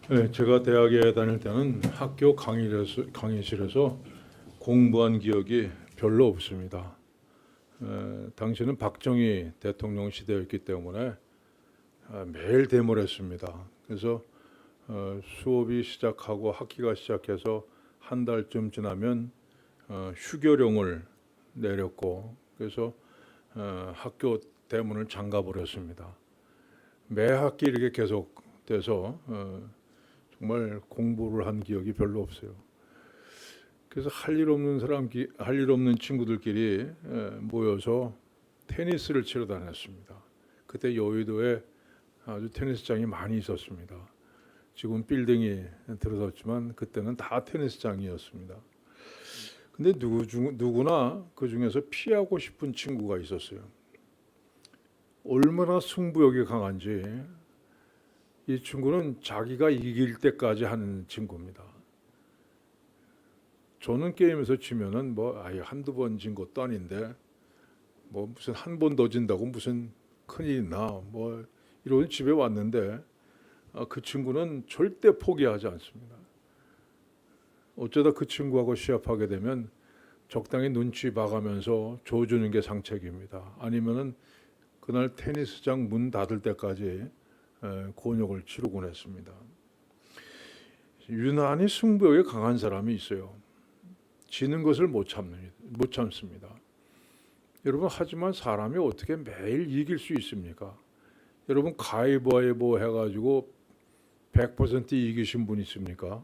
네, 제가 대학에 다닐 때는 학교 강의실에서 공부한 기억이 별로 없습니다. 당시는 박정희 대통령 시대였기 때문에 매일 데모했습니다. 그래서 수업이 시작하고 학기가 시작해서 한 달쯤 지나면 휴교령을 내렸고, 그래서 학교 대문을 잠가 버렸습니다. 매 학기 이렇게 계속 돼서 정말 공부를 한 기억이 별로 없어요. 그래서 할 일 없는 친구들끼리 모여서 테니스를 치러 다녔습니다. 그때 여의도에 아주 테니스장이 많이 있었습니다. 지금 빌딩이 들어섰지만 그때는 다 테니스장이었습니다. 근데 누구나 그 중에서 피하고 싶은 친구가 있었어요. 얼마나 승부욕이 강한지 이 친구는 자기가 이길 때까지 하는 친구입니다. 저는 게임에서 치면은 뭐 아예 한두 번 진 것도 아닌데 뭐 무슨 한 번 더 진다고 무슨 큰일이 나 뭐 이러고 집에 왔는데 그 친구는 절대 포기하지 않습니다. 어쩌다 그 친구하고 시합하게 되면 적당히 눈치 봐가면서 줘주는 게 상책입니다. 아니면은 그날 테니스장 문 닫을 때까지 곤욕을 치르곤 했습니다. 유난히 승부욕이 강한 사람이 있어요. 지는 것을 못 참습니다. 여러분, 하지만 사람이 어떻게 매일 이길 수 있습니까? 여러분, 가위바위보 해가지고 100% 이기신 분 있습니까?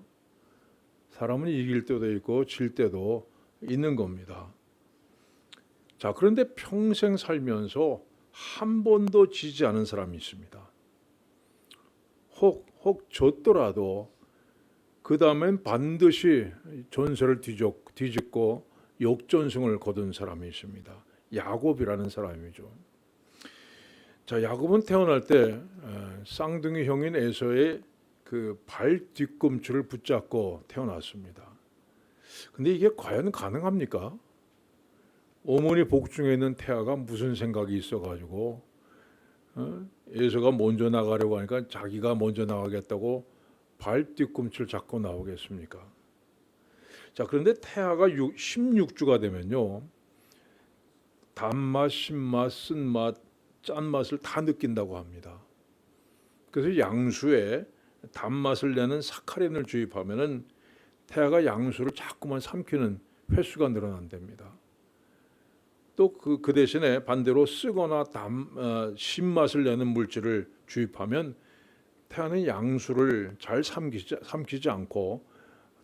사람은 이길 때도 있고 질 때도 있는 겁니다. 자, 그런데 평생 살면서 한 번도 지지 않은 사람이 있습니다. 혹 졌더라도 그 다음엔 반드시 전세를 뒤집고 역전승을 거둔 사람이 있습니다. 야곱이라는 사람이죠. 자, 야곱은 태어날 때 쌍둥이 형인 에서의 그 발 뒤꿈치를 붙잡고 태어났습니다. 근데 이게 과연 가능합니까? 어머니 복중에 있는 태아가 무슨 생각이 있어가지고 에서가 먼저 나가려고 하니까 자기가 먼저 나가겠다고 발 뒤꿈치를 잡고 나오겠습니까? 자, 그런데 태아가 16주가 되면요, 단맛, 신맛, 쓴맛, 짠맛을 다 느낀다고 합니다. 그래서 양수에 단맛을 내는 사카린을 주입하면은 태아가 양수를 자꾸만 삼키는 횟수가 늘어난답니다. 또 그 대신에 반대로 쓰거나 신맛을 내는 물질을 주입하면 태아는 양수를 잘 삼키지 않고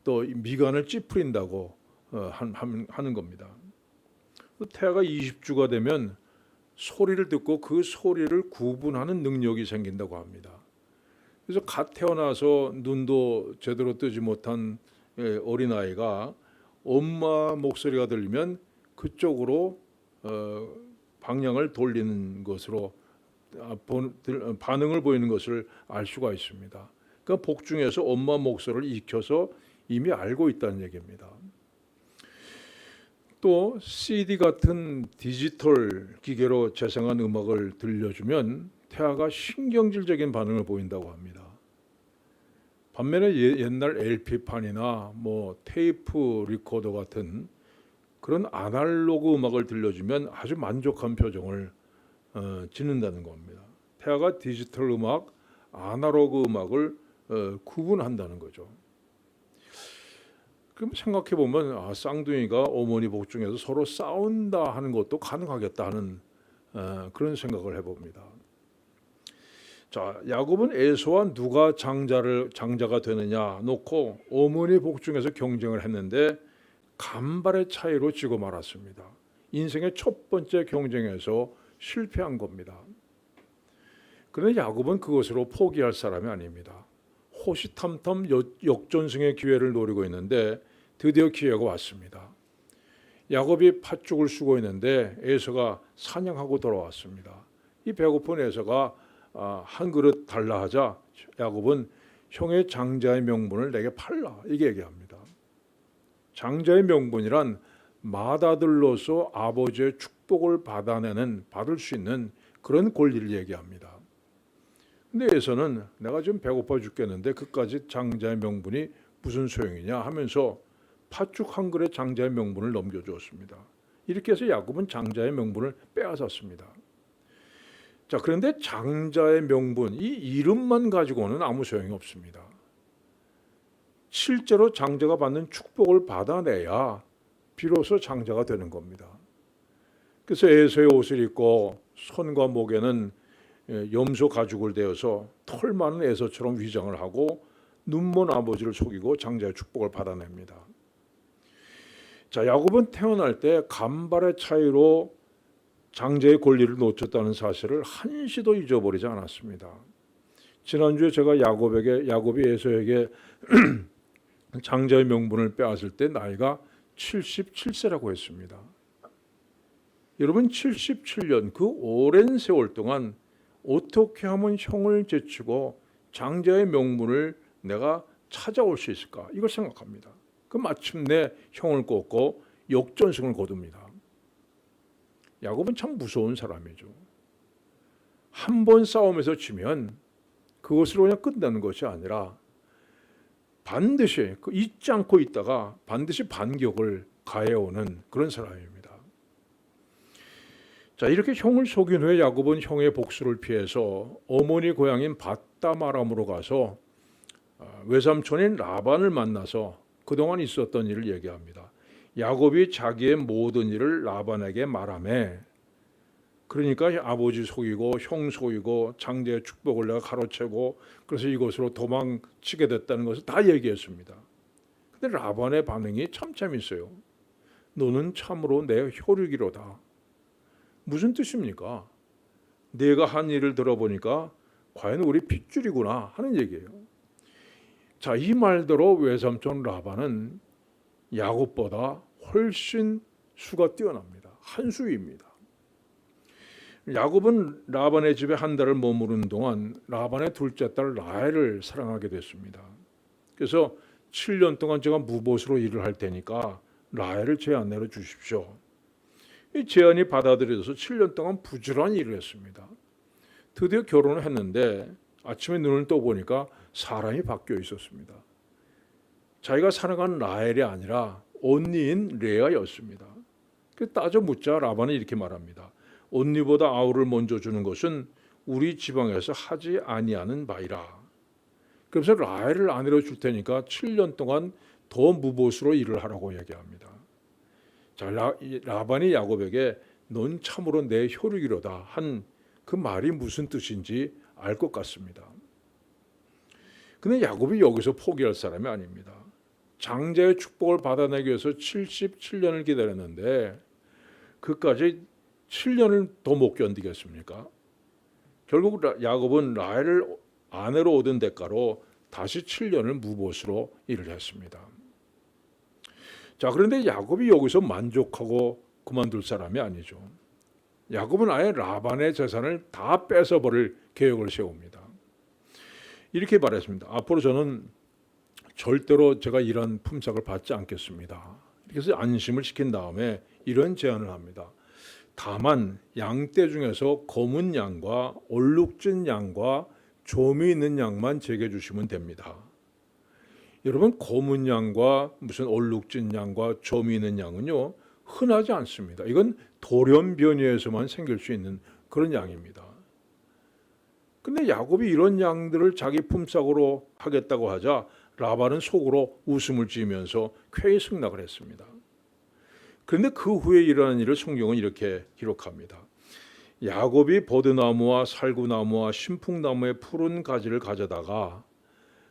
또 미간을 찌푸린다고 하는 겁니다. 태아가 20주가 되면 소리를 듣고 그 소리를 구분하는 능력이 생긴다고 합니다. 그래서 갓 태어나서 눈도 제대로 뜨지 못한 어린아이가 엄마 목소리가 들리면 그쪽으로 방향을 돌리는 것으로 반응을 보이는 것을 알 수가 있습니다. 그러니까 복중에서 엄마 목소리를 익혀서 이미 알고 있다는 얘기입니다. 또 CD 같은 디지털 기계로 재생한 음악을 들려주면 태아가 신경질적인 반응을 보인다고 합니다. 반면에 옛날 LP판이나 뭐 테이프 리코더 같은 그런 아날로그 음악을 들려주면 아주 만족한 표정을 짓는다는 겁니다. 태아가 디지털 음악, 아날로그 음악을 구분한다는 거죠. 그럼 생각해 보면 쌍둥이가 어머니 복중에서 서로 싸운다 하는 것도 가능하겠다 하는 그런 생각을 해봅니다. 자, 야곱은 에서와 누가 장자가 되느냐 놓고 어머니 복중에서 경쟁을 했는데 간발의 차이로 지고 말았습니다. 인생의 첫 번째 경쟁에서 실패한 겁니다. 그런데 야곱은 그것으로 포기할 사람이 아닙니다. 호시탐탐 역전승의 기회를 노리고 있는데 드디어 기회가 왔습니다. 야곱이 팥죽을 쓰고 있는데 에서가 사냥하고 돌아왔습니다. 이 배고픈 에서가 한 그릇 달라 하자 야곱은 형의 장자의 명분을 내게 팔라 이게 얘기합니다. 장자의 명분이란 맏아들로서 아버지의 축복을 받을 수 있는 그런 권리를 얘기합니다. 근데 에서는 내가 지금 배고파 죽겠는데 그까지 장자의 명분이 무슨 소용이냐 하면서 팥죽 한 그릇 장자의 명분을 넘겨주었습니다. 이렇게 해서 야곱은 장자의 명분을 빼앗았습니다. 자, 그런데 장자의 명분, 이 이름만 가지고는 아무 소용이 없습니다. 실제로 장자가 받는 축복을 받아내야 비로소 장자가 되는 겁니다. 그래서 에서의 옷을 입고 손과 목에는 염소 가죽을 대어서 털 많은 에서처럼 위장을 하고 눈먼 아버지를 속이고 장자의 축복을 받아냅니다. 자, 야곱은 태어날 때 간발의 차이로 장자의 권리를 놓쳤다는 사실을 한시도 잊어버리지 않았습니다. 지난주에 제가 야곱이 에서에게 장자의 명분을 빼앗을 때 나이가 77세라고 했습니다. 여러분, 77년 그 오랜 세월 동안 어떻게 하면 형을 제치고 장자의 명분을 내가 찾아올 수 있을까? 이걸 생각합니다. 그 마침내 형을 꺾고 역전승을 거둡니다. 야곱은 참 무서운 사람이죠. 한 번 싸움에서 지면 그것으로 그냥 끝나는 것이 아니라 반드시 잊지 않고 있다가 반드시 반격을 가해오는 그런 사람입니다. 자, 이렇게 형을 속인 후에 야곱은 형의 복수를 피해서 어머니 고향인 밧다마람으로 가서 외삼촌인 라반을 만나서 그동안 있었던 일을 얘기합니다. 야곱이 자기의 모든 일을 라반에게 말하매, 그러니까 아버지 속이고 형 속이고 장자의 축복을 내가 가로채고 그래서 이곳으로 도망치게 됐다는 것을 다 얘기했습니다. 근데 라반의 반응이 참 재밌어요. 너는 참으로 내 혈육이로다. 무슨 뜻입니까? 내가 한 일을 들어보니까 과연 우리 핏줄이구나 하는 얘기예요. 자, 이 말대로 외삼촌 라반은 야곱보다 훨씬 수가 뛰어납니다. 한 수위입니다. 야곱은 라반의 집에 한 달을 머무르는 동안 라반의 둘째 딸 라헬을 사랑하게 됐습니다. 그래서 7년 동안 제가 무보수로 일을 할 테니까 라헬을 제 아내로 주십시오. 이 제안이 받아들여져서 7년 동안 부지런히 일을 했습니다. 드디어 결혼을 했는데 아침에 눈을 떠보니까 사람이 바뀌어 있었습니다. 자기가 사랑하는 라헬이 아니라 언니인 레아였습니다. 따져 묻자 라반은 이렇게 말합니다. 언니보다 아우를 먼저 주는 것은 우리 지방에서 하지 아니하는 바이라. 그래서 라헬을 아내로 줄 테니까 7년 동안 더 무보수로 일을 하라고 얘기합니다. 자, 라반이 야곱에게 넌 참으로 내 혈육이로다 한 그 말이 무슨 뜻인지 알 것 같습니다. 근데 야곱이 여기서 포기할 사람이 아닙니다. 장자의 축복을 받아내기 위해서 77년을 기다렸는데 그까지 7년을 더 못 견디겠습니까? 결국 야곱은 라헬을 아내로 얻은 대가로 다시 7년을 무보수로 일을 했습니다. 자, 그런데 야곱이 여기서 만족하고 그만둘 사람이 아니죠. 야곱은 아예 라반의 재산을 다 뺏어버릴 계획을 세웁니다. 이렇게 말했습니다. 앞으로 저는 절대로 제가 이런 품삯을 받지 않겠습니다. 그래서 안심을 시킨 다음에 이런 제안을 합니다. 다만 양떼 중에서 검은 양과 얼룩진 양과 점이 있는 양만 제게 주시면 됩니다. 여러분, 검은 양과 무슨 얼룩진 양과 점이 있는 양은요 흔하지 않습니다. 이건 돌연변이에서만 생길 수 있는 그런 양입니다. 근데 야곱이 이런 양들을 자기 품삯으로 하겠다고 하자 라반은 속으로 웃음을 지으면서 쾌히 승낙을 했습니다. 그런데 그 후에 일어난 일을 성경은 이렇게 기록합니다. 야곱이 버드나무와 살구나무와 신풍나무의 푸른 가지를 가져다가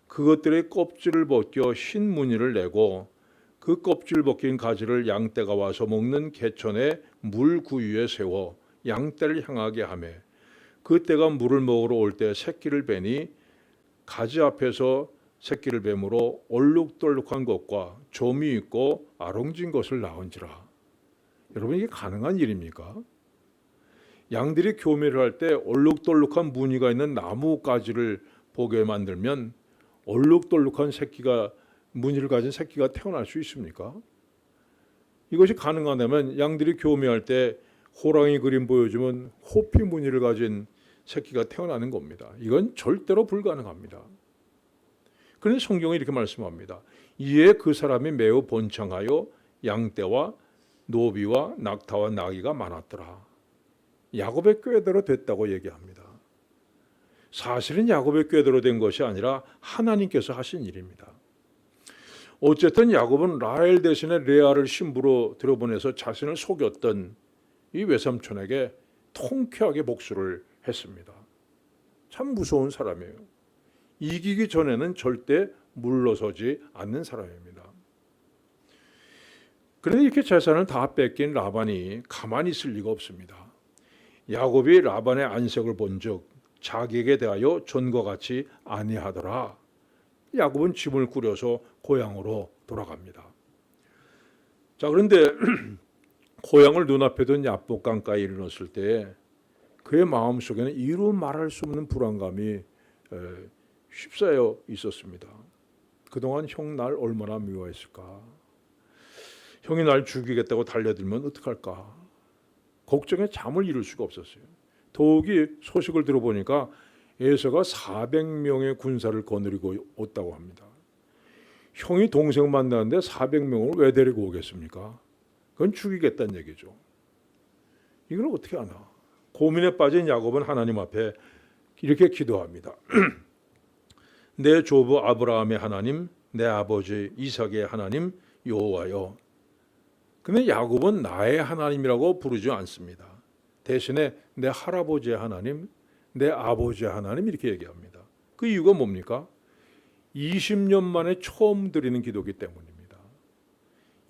그것들의 껍질을 벗겨 흰 무늬를 내고 그 껍질 벗긴 가지를 양떼가 와서 먹는 개천의 물구유에 세워 양떼를 향하게 하며 그 떼가 물을 먹으러 올 때 새끼를 베니 가지 앞에서 새끼를 뱀으로 얼룩덜룩한 것과 점이 있고 아롱진 것을 낳은지라. 여러분, 이게 가능한 일입니까? 양들이 교미를 할 때 얼룩덜룩한 무늬가 있는 나무가지를 보게 만들면 얼룩덜룩한 새끼가 무늬를 가진 새끼가 태어날 수 있습니까? 이것이 가능하다면 양들이 교미할 때 호랑이 그림 보여주면 호피 무늬를 가진 새끼가 태어나는 겁니다. 이건 절대로 불가능합니다. 그런데 성경이 이렇게 말씀합니다. 이에 그 사람이 매우 번창하여 양떼와 노비와 낙타와 나귀가 많았더라. 야곱의 꾀대로 됐다고 얘기합니다. 사실은 야곱의 꾀대로 된 것이 아니라 하나님께서 하신 일입니다. 어쨌든 야곱은 라헬 대신에 레아를 신부로 들여보내서 자신을 속였던 이 외삼촌에게 통쾌하게 복수를 했습니다. 참 무서운 사람이에요. 이기기 전에는 절대 물러서지 않는 사람입니다. 그런데 이렇게 재산을 다 뺏긴 라반이 가만히 있을 리가 없습니다. 야곱이 라반의 안색을 본즉 자기에게 대하여 전과 같이 아니하더라. 야곱은 짐을 꾸려서 고향으로 돌아갑니다. 자, 그런데 고향을 눈앞에 둔 야복강가에 이르렀을 때 그의 마음속에는 이루 말할 수 없는 불안감이 휩싸여 있었습니다. 그동안 형 날 얼마나 미워했을까? 형이 날 죽이겠다고 달려들면 어떡할까? 걱정에 잠을 이룰 수가 없었어요. 더욱이 소식을 들어보니까 에서가 400명의 군사를 거느리고 왔다고 합니다. 형이 동생 만나는데 400명을 왜 데리고 오겠습니까? 그건 죽이겠다는 얘기죠. 이걸 어떻게 하나? 고민에 빠진 야곱은 하나님 앞에 이렇게 기도합니다. 내 조부 아브라함의 하나님, 내 아버지 이삭의 하나님 여호와여. 근데 야곱은 나의 하나님이라고 부르지 않습니다. 대신에 내 할아버지의 하나님, 내 아버지의 하나님 이렇게 얘기합니다. 그 이유가 뭡니까? 20년 만에 처음 드리는 기도이기 때문입니다.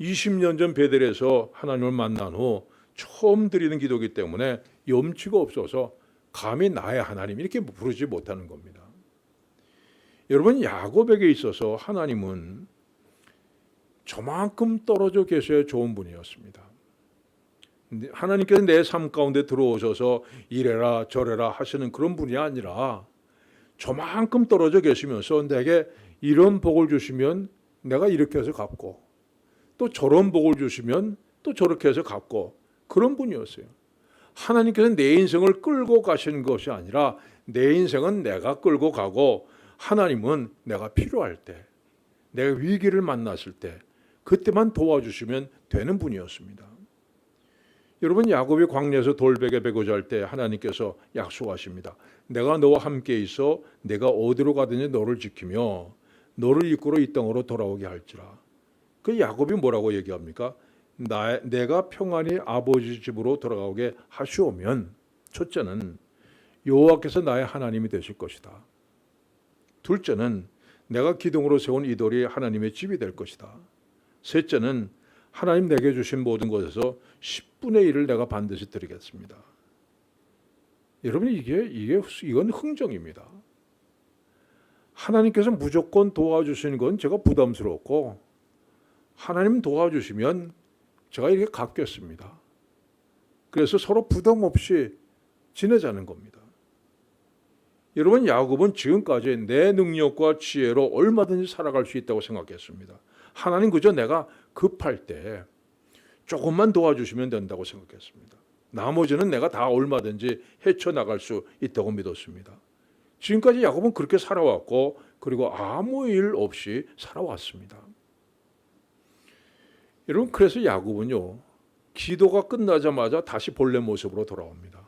20년 전 베델에서 하나님을 만난 후 처음 드리는 기도이기 때문에 염치가 없어서 감히 나의 하나님 이렇게 부르지 못하는 겁니다. 여러분, 야곱에게 있어서 하나님은 저만큼 떨어져 계셔야 좋은 분이었습니다. 하나님께서 내 삶 가운데 들어오셔서 이래라 저래라 하시는 그런 분이 아니라 저만큼 떨어져 계시면서 내게 이런 복을 주시면 내가 이렇게 해서 갚고 또 저런 복을 주시면 또 저렇게 해서 갚고 그런 분이었어요. 하나님께서 내 인생을 끌고 가시는 것이 아니라 내 인생은 내가 끌고 가고 하나님은 내가 필요할 때, 내가 위기를 만났을 때 그때만 도와주시면 되는 분이었습니다. 여러분, 야곱이 광야에서 돌베개 베고 잘 때 하나님께서 약속하십니다. 내가 너와 함께 있어 내가 어디로 가든지 너를 지키며 너를 이끌어 이 땅으로 돌아오게 할지라. 그 야곱이 뭐라고 얘기합니까? 내가 평안히 아버지 집으로 돌아오게 하시오면 첫째는 여호와께서 나의 하나님이 되실 것이다. 둘째는 내가 기둥으로 세운 이 돌이 하나님의 집이 될 것이다. 셋째는 하나님 내게 주신 모든 것에서 10분의 1을 내가 반드시 드리겠습니다. 여러분, 이건 흥정입니다. 하나님께서 무조건 도와주시는 건 제가 부담스럽고 하나님 도와주시면 제가 이렇게 갚겠습니다. 그래서 서로 부담 없이 지내자는 겁니다. 여러분, 야곱은 지금까지 내 능력과 지혜로 얼마든지 살아갈 수 있다고 생각했습니다. 하나님 그저 내가 급할 때 조금만 도와주시면 된다고 생각했습니다. 나머지는 내가 다 얼마든지 헤쳐나갈 수 있다고 믿었습니다. 지금까지 야곱은 그렇게 살아왔고 그리고 아무 일 없이 살아왔습니다. 여러분, 그래서 야곱은요, 기도가 끝나자마자 다시 본래 모습으로 돌아옵니다.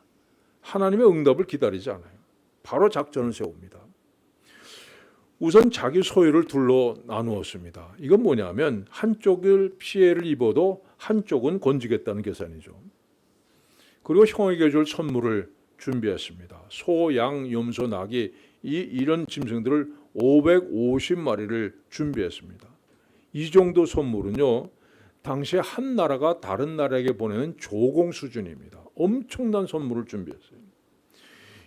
하나님의 응답을 기다리지 않아요. 바로 작전을 세웁니다. 우선 자기 소유를 둘로 나누었습니다. 이건 뭐냐면 한쪽을 피해를 입어도 한쪽은 건지겠다는 계산이죠. 그리고 형에게 줄 선물을 준비했습니다. 소, 양, 염소, 낙이 이런 짐승들을 550마리를 준비했습니다. 이 정도 선물은요, 당시에 한 나라가 다른 나라에게 보내는 조공 수준입니다. 엄청난 선물을 준비했어요.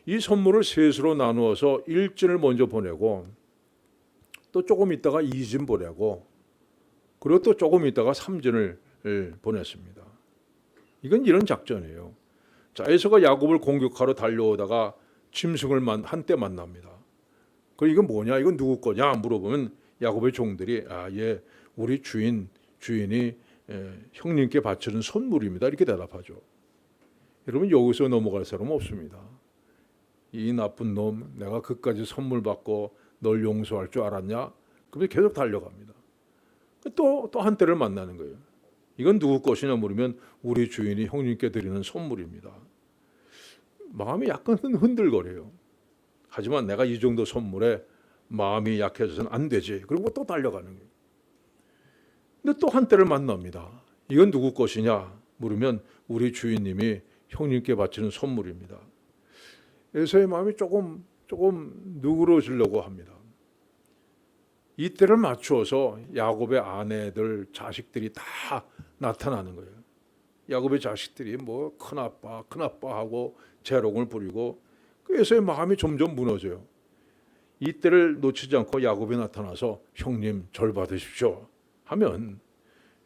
이 선물을 셋으로 나누어서 1진을 먼저 보내고 또 조금 있다가 2진 보내고 그리고 또 조금 있다가 3진을 보냈습니다. 이건 이런 작전이에요. 자, 에서가 야곱을 공격하러 달려오다가 짐승을 한때 만납니다. 그럼 이건 뭐냐? 이건 누구 거냐? 물어보면 야곱의 종들이 우리 주인이 형님께 바치는 선물입니다. 이렇게 대답하죠. 여러분, 여기서 넘어갈 사람은 없습니다. 이 나쁜 놈, 내가 그까지 선물 받고 널 용서할 줄 알았냐? 그러면 계속 달려갑니다. 또 한때를 만나는 거예요. 이건 누구 것이냐 물으면 우리 주인이 형님께 드리는 선물입니다. 마음이 약간 흔들거려요. 하지만 내가 이 정도 선물에 마음이 약해져서는 안 되지. 그리고 또 달려가는 거예요. 근데 또 한때를 만납니다. 이건 누구 것이냐 물으면 우리 주인님이 형님께 바치는 선물입니다. 에서의 마음이 조금 누그러지려고 합니다. 이때를 맞추어서 야곱의 아내들 자식들이 다 나타나는 거예요. 야곱의 자식들이 뭐 큰아빠 하고 재롱을 부리고 에서의 마음이 점점 무너져요. 이때를 놓치지 않고 야곱이 나타나서 형님 절 받으십시오 하면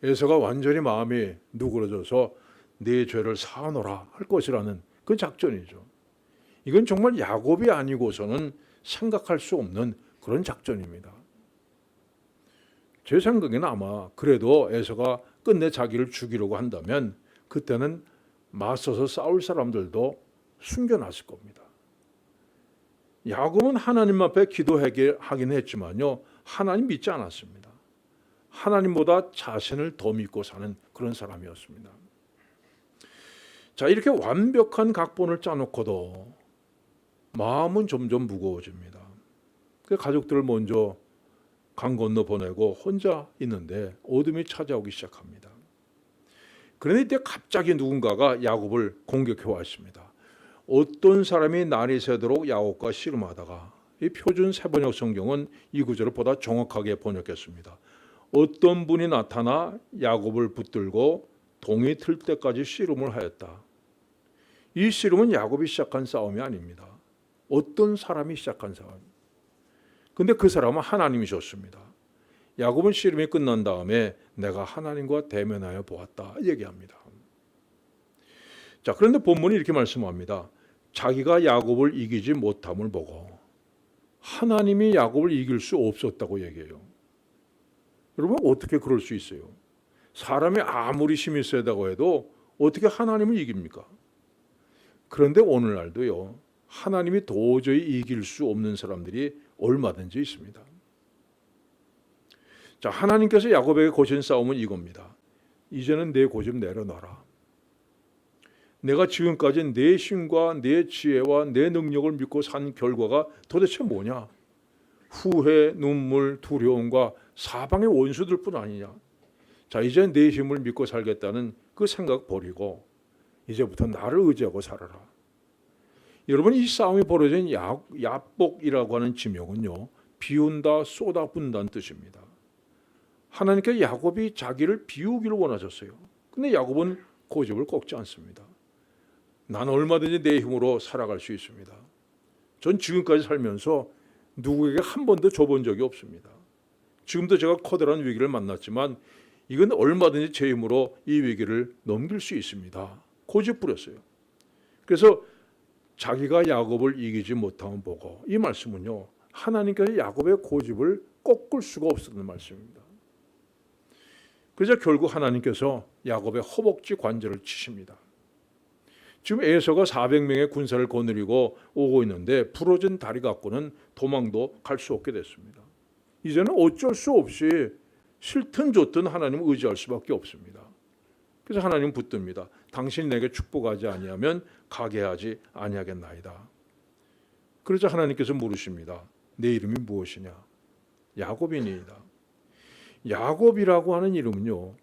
에서가 완전히 마음이 누그러져서 네 죄를 사하노라 할 것이라는 그 작전이죠. 이건 정말 야곱이 아니고서는 생각할 수 없는 그런 작전입니다. 제 생각에는 아마 그래도 에서가 끝내 자기를 죽이려고 한다면 그때는 맞서서 싸울 사람들도 숨겨놨을 겁니다. 야곱은 하나님 앞에 기도하긴 했지만요, 하나님 믿지 않았습니다. 하나님보다 자신을 더 믿고 사는 그런 사람이었습니다. 자, 이렇게 완벽한 각본을 짜놓고도 마음은 점점 무거워집니다. 그 가족들을 먼저 강 건너 보내고 혼자 있는데 어둠이 찾아오기 시작합니다. 그런데 이때 갑자기 누군가가 야곱을 공격해 왔습니다. 어떤 사람이 날이 새도록 야곱과 씨름하다가, 이 표준 세번역 성경은 이 구절을 보다 정확하게 번역했습니다. 어떤 분이 나타나 야곱을 붙들고 동이 틀 때까지 씨름을 하였다. 이 씨름은 야곱이 시작한 싸움이 아닙니다. 어떤 사람이 시작한 싸움. 근데 그 사람은 하나님이셨습니다. 야곱은 씨름이 끝난 다음에 내가 하나님과 대면하여 보았다 얘기합니다. 자, 그런데 본문이 이렇게 말씀합니다. 자기가 야곱을 이기지 못함을 보고 하나님이 야곱을 이길 수 없었다고 얘기해요. 여러분, 어떻게 그럴 수 있어요? 사람이 아무리 힘이 세다고 해도 어떻게 하나님을 이깁니까? 그런데 오늘날도요, 하나님이 도저히 이길 수 없는 사람들이 얼마든지 있습니다. 자, 하나님께서 야곱에게 거신 싸움은 이겁니다. 이제는 내 고집 내려놔라. 내가 지금까지 내 힘과 내 지혜와 내 능력을 믿고 산 결과가 도대체 뭐냐? 후회, 눈물, 두려움과 사방의 원수들 뿐 아니냐? 자, 이제 내 힘을 믿고 살겠다는 그 생각 버리고 이제부터 나를 의지하고 살아라. 여러분, 이 싸움이 벌어진 야복이라고 하는 지명은요, 비운다, 쏟아붓는다는 뜻입니다. 하나님께 야곱이 자기를 비우기를 원하셨어요. 근데 야곱은 고집을 꺾지 않습니다. 나는 얼마든지 내 힘으로 살아갈 수 있습니다. 전 지금까지 살면서 누구에게 한 번도 줘본 적이 없습니다. 지금도 제가 커다란 위기를 만났지만 이건 얼마든지 제 힘으로 이 위기를 넘길 수 있습니다. 고집 부렸어요. 그래서 자기가 야곱을 이기지 못함을 보고, 이 말씀은요, 하나님께서 야곱의 고집을 꺾을 수가 없었던 말씀입니다. 그래서 결국 하나님께서 야곱의 허벅지 관절을 치십니다. 지금 에서가 400명의 군사를 거느리고 오고 있는데 부러진 다리 갖고는 도망도 갈 수 없게 됐습니다. 이제는 어쩔 수 없이 싫든 좋든 하나님을 의지할 수밖에 없습니다. 그래서 하나님 붙듭니다. 당신이 내게 축복하지 아니하면 가게 하지 아니하겠나이다. 그러자 하나님께서 물으십니다. 내 이름이 무엇이냐? 야곱이니이다. 야곱이라고 하는 이름은요,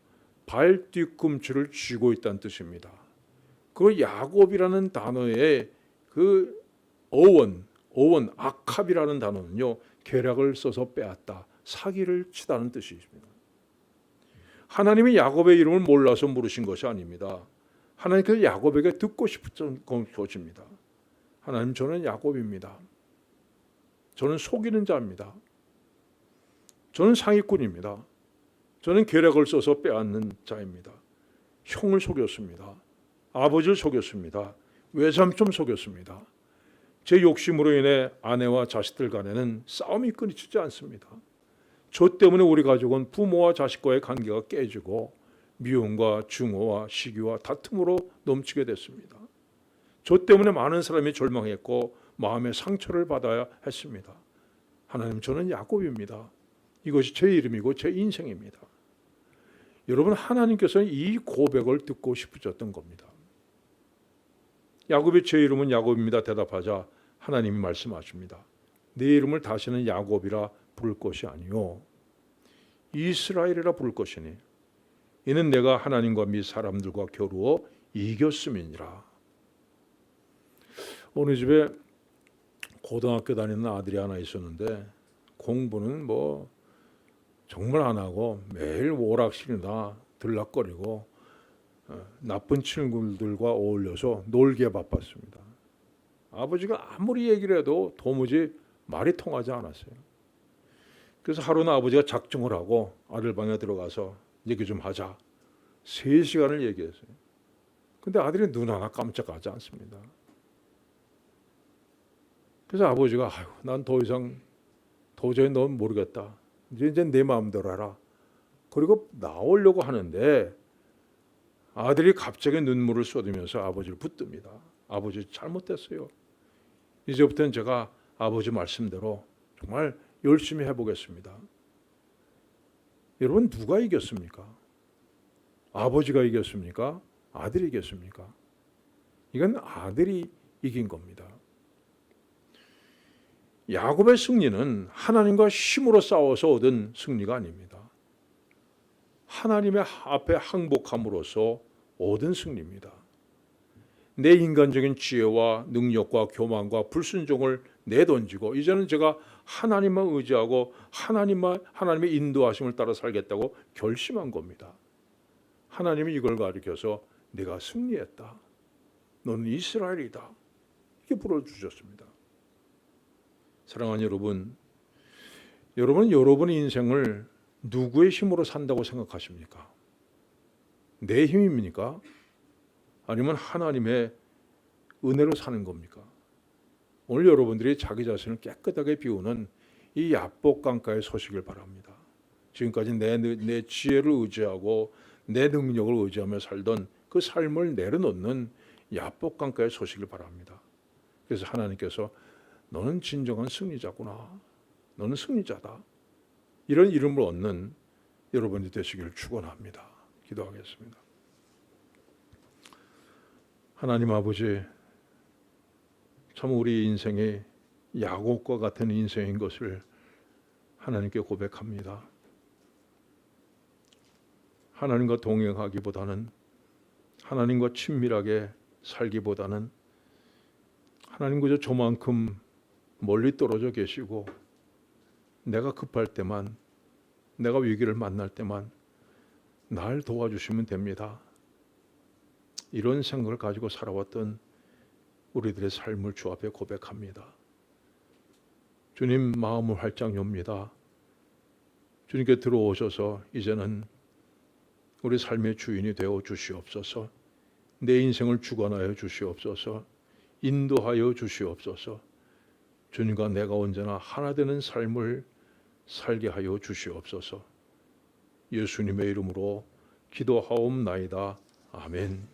발 뒤꿈치를 쥐고 있다는 뜻입니다. 그 야곱이라는 단어의 그 어원 아캅이라는 단어는요, 계략을 써서 빼앗다, 사기를 치다는 뜻이 있습니다. 하나님이 야곱의 이름을 몰라서 물으신 것이 아닙니다. 하나님께서 야곱에게 듣고 싶은 것입니다. 하나님, 저는 야곱입니다. 저는 속이는 자입니다. 저는 상위꾼입니다. 저는 계략을 써서 빼앗는 자입니다. 형을 속였습니다. 아버지를 속였습니다. 외삼촌 속였습니다. 제 욕심으로 인해 아내와 자식들 간에는 싸움이 끊이지 않습니다. 저 때문에 우리 가족은 부모와 자식과의 관계가 깨지고 미움과 증오와 시기와 다툼으로 넘치게 됐습니다. 저 때문에 많은 사람이 절망했고 마음의 상처를 받아야 했습니다. 하나님, 저는 야곱입니다. 이것이 제 이름이고 제 인생입니다. 여러분, 하나님께서는 이 고백을 듣고 싶으셨던 겁니다. 야곱의 제 이름은 야곱입니다 대답하자 하나님이 말씀하십니다. 내 이름을 다시는 야곱이라 부를 것이 아니요 이스라엘이라 부를 것이니 이는 내가 하나님과 및 사람들과 겨루어 이겼음이니라. 어느 집에 고등학교 다니는 아들이 하나 있었는데 공부는 뭐 정말 안 하고 매일 오락실이나 들락거리고 나쁜 친구들과 어울려서 놀기에 바빴습니다. 아버지가 아무리 얘기를 해도 도무지 말이 통하지 않았어요. 그래서 하루는 아버지가 작정을 하고 아들 방에 들어가서 얘기 좀 하자. 3시간을 얘기했어요. 근데 아들이 눈 하나 깜짝하지 않습니다. 그래서 아버지가 난 더 이상 도저히 넌 모르겠다. 이제 내 마음대로 해라. 그리고 나오려고 하는데 아들이 갑자기 눈물을 쏟으면서 아버지를 붙듭니다. 아버지 잘못됐어요. 이제부터는 제가 아버지 말씀대로 정말 열심히 해보겠습니다. 여러분, 누가 이겼습니까? 아버지가 이겼습니까? 아들이 이겼습니까? 이건 아들이 이긴 겁니다. 야곱의 승리는 하나님과 힘으로 싸워서 얻은 승리가 아닙니다. 하나님의 앞에 항복함으로써 얻은 승리입니다. 내 인간적인 지혜와 능력과 교만과 불순종을 내던지고 이제는 제가 하나님만 의지하고 하나님의 인도하심을 따라 살겠다고 결심한 겁니다. 하나님이 이걸 가리켜서 내가 승리했다. 너는 이스라엘이다. 이렇게 불러주셨습니다. 사랑하는 여러분, 여러분은 여러분의 인생을 누구의 힘으로 산다고 생각하십니까? 내 힘입니까? 아니면 하나님의 은혜로 사는 겁니까? 오늘 여러분들이 자기 자신을 깨끗하게 비우는 이 야복강가에 서시길 바랍니다. 지금까지 내 지혜를 의지하고 내 능력을 의지하며 살던 그 삶을 내려놓는 야복강가에 서시길 바랍니다. 그래서 하나님께서 너는 진정한 승리자구나. 너는 승리자다. 이런 이름을 얻는 여러분이 되시기를 축원합니다. 기도하겠습니다. 하나님 아버지, 참 우리 인생이 야곱과 같은 인생인 것을 하나님께 고백합니다. 하나님과 동행하기보다는, 하나님과 친밀하게 살기보다는 하나님 그저 저만큼 멀리 떨어져 계시고 내가 급할 때만, 내가 위기를 만날 때만 날 도와주시면 됩니다. 이런 생각을 가지고 살아왔던 우리들의 삶을 주 앞에 고백합니다. 주님, 마음을 활짝 엽니다. 주님께 들어오셔서 이제는 우리 삶의 주인이 되어 주시옵소서. 내 인생을 주관하여 주시옵소서. 인도하여 주시옵소서. 주님과 내가 언제나 하나 되는 삶을 살게 하여 주시옵소서. 예수님의 이름으로 기도하옵나이다. 아멘.